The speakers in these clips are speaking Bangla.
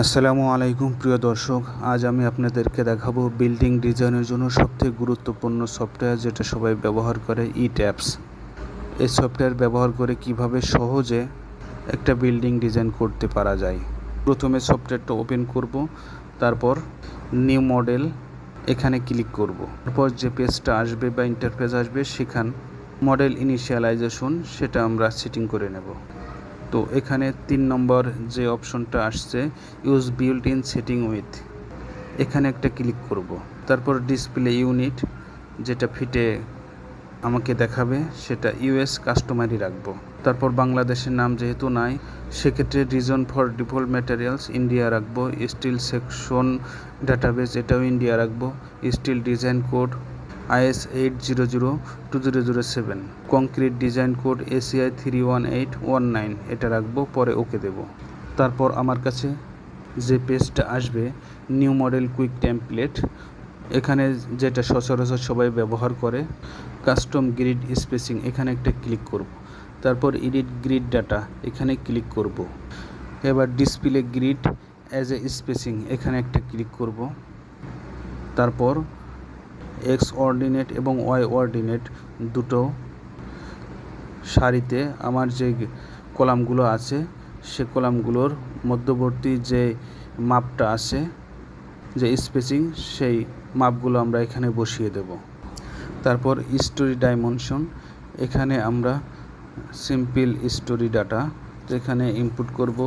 আসসালামু আলাইকুম প্রিয় দর্শক, আজ আমি আপনাদেরকে দেখাবো বিল্ডিং ডিজাইনের জন্য সবথেকে গুরুত্বপূর্ণ সফটওয়্যার যেটা সবাই ব্যবহার করে, ইট্যাপস। এই সফটওয়্যার ব্যবহার করে কিভাবে সহজে একটা বিল্ডিং ডিজাইন করতে পারা যায়। প্রথমে সফটওয়্যারটা ওপেন করব, তারপর নিউ মডেল এখানে ক্লিক করব। তারপর যে পেজটা আসবে বা ইন্টারফেস আসবে সেখান মডেল ইনিশিয়ালাইজেশন সেটা আমরা সেটিং করে নেব। তো এখানে 3 নম্বর যে অপশনটা আসছে, use built in setting with, এখানে একটা ক্লিক করব। তারপর ডিসপ্লে ইউনিট যেটা ফিটে আমাকে দেখাবে সেটা ইউএস কাস্টমারই রাখবো। তারপর বাংলাদেশের নাম যেহেতু নাই সেক্ষেত্রে region for default materials India রাখবো। স্টিল সেকশন ডাটাবেস এটাও ইন্ডিয়া রাখবো। Steel design code IS 800-2007, concrete design code ACI 31819 এটা রাখবো, পরে ওকে দেব। তারপর আমার কাছে যে পেজটা আসবে, নিউ মডেল কুইক টেমপ্লেট, এখানে যেটা সচরাচর সবাই ব্যবহার করে, কাস্টম গ্রিড স্পেসিং এখানে একটা ক্লিক করব। তারপর এডিট গ্রিড ডাটা এখানে ক্লিক করব। এবার display grid as a spacing এখানে একটা ক্লিক করব। তারপর এক্স অর্ডিনেট এবং ওয়াই অর্ডিনেট দুটো সারিতে আমার যে কলামগুলো আছে সে কলামগুলোর মধ্যবর্তী যে মাপটা আছে, যে স্পেসিং, সেই মাপগুলো আমরা এখানে বসিয়ে দেব। তারপর স্টোরি ডাইমেনশন এখানে আমরা সিম্পল স্টোরি ডাটা এখানে ইনপুট করব।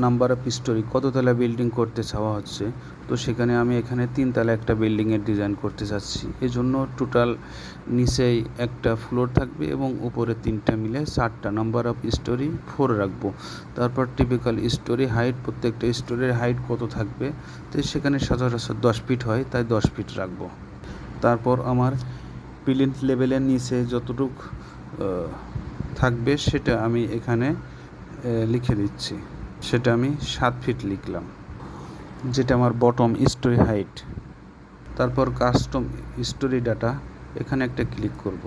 নাম্বার অফ স্টোরি, কততলা বিল্ডিং করতে চাওয়া হচ্ছে, তো সেখানে আমি এখানে 3 তলা একটা বিল্ডিংয়ের ডিজাইন করতে চাচ্ছি। এজন্য টোটাল নিচেই একটা ফ্লোর থাকবে এবং উপরে 3টা মিলে 4টা। নাম্বার অফ স্টোরি 4 রাখবো। তারপর টিপিক্যাল স্টোরি হাইট, প্রত্যেকটা স্টোরির হাইট কত থাকবে, তো সেখানে সচরাচর 10 ফিট হয়, তাই 10 ফিট রাখবো। তারপর আমার প্লিন্থ লেভেলের নিচে যতটুকু থাকবে সেটা আমি এখানে লিখে দিচ্ছি। সেটা আমি 7 ফিট লিখলাম, যেটা আমার বটম স্টোরি হাইট। তারপর কাস্টম স্টোরি ডাটা এখানে একটা ক্লিক করব।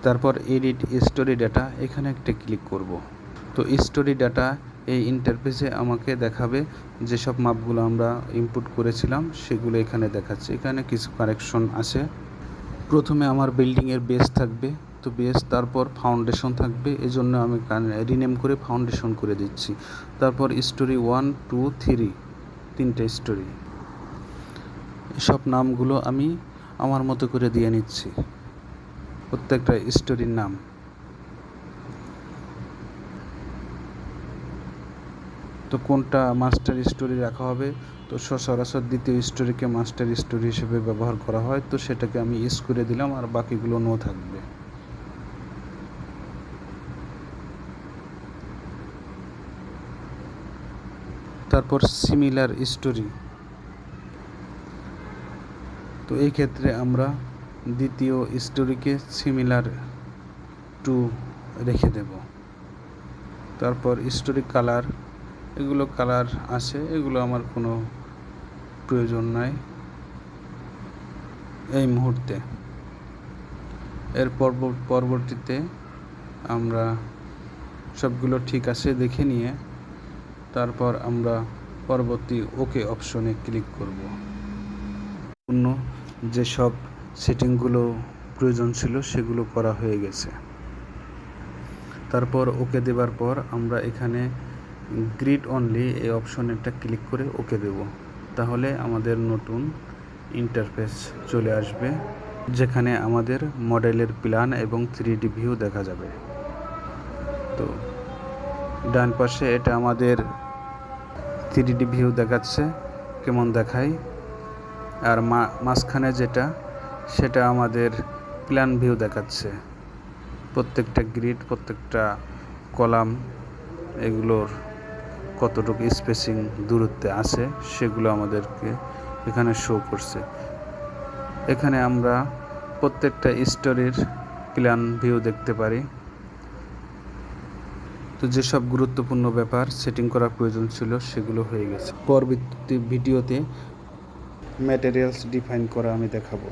তারপর এডিট স্টোরি ডাটা এখানে একটা ক্লিক করব। তো স্টোরি ডাটা এই ইন্টারফেসে আমাকে দেখাবে যেসব মাপগুলো আমরা ইনপুট করেছিলাম সেগুলো এখানে দেখাচ্ছে। এখানে কিছু কারেকশন আছে। প্রথমে আমার বিল্ডিংয়ের বেস থাকবে, তো বেস, তারপর ফাউন্ডেশন থাকবে, এজন্য আমি রিনেম করে ফাউন্ডেশন করে দিচ্ছি। তারপর স্টোরি 1, 2, 3, 3টে স্টোরি, এসব নামগুলো আমি আমার মতো করে দিয়ে নিচ্ছি, প্রত্যেকটা স্টোরির নাম। তো কোনটা মাস্টার স্টোরি রাখা হবে, তো সচরাচর দ্বিতীয় স্টোরিকে মাস্টার স্টোরি হিসেবে ব্যবহার করা হয়, তো সেটাকে আমি ইউজ করে দিলাম, আর বাকিগুলো নো থাকবে। তারপর সিমিলার স্টোরি, তো এই ক্ষেত্রে আমরা দ্বিতীয় স্টোরিকে সিমিলার টু রেখে দেব। তারপর স্টোরি কালার, এগুলো কালার আছে, এগুলো আমার কোনো প্রয়োজন নাই এই মুহূর্তে। এর পরবর্তীতে আমরা সবগুলো ঠিক আছে দেখে নিয়ে তারপর আমরা পরবর্তী ওকে অপশনে ক্লিক করব। অন্য যেসব সেটিংগুলো প্রয়োজন ছিল সেগুলো করা হয়ে গেছে। তারপর ওকে দেওয়ার পর আমরা এখানে গ্রিড অনলি এই অপশনে একটা ক্লিক করে ওকে দেব। তাহলে আমাদের নতুন ইন্টারফেস চলে আসবে, যেখানে আমাদের মডেলের প্ল্যান এবং 3D ভিউ দেখা যাবে। তো ডান পাশে এটা আমাদের 3D ভিউ দেখাচ্ছে, কেমন দেখায়, আর মাঝখানে যেটা সেটা আমাদের প্ল্যান ভিউ দেখাচ্ছে। প্রত্যেকটা গ্রিড, প্রত্যেকটা কলাম, এগুলোর কতটুকু স্পেসিং দূরত্বে আছে সেগুলো আমাদেরকে এখানে শো করছে। এখানে আমরা প্রত্যেকটা স্টোরির প্ল্যান ভিউ দেখতে পারি। তো যেসব গুরুত্বপূর্ণ ব্যাপার সেটিং করার প্রয়োজন ছিল সেগুলো হয়ে গেছে। পরবর্তী ভিডিওতে ম্যাটেরিয়ালস ডিফাইন করা আমি দেখাবো।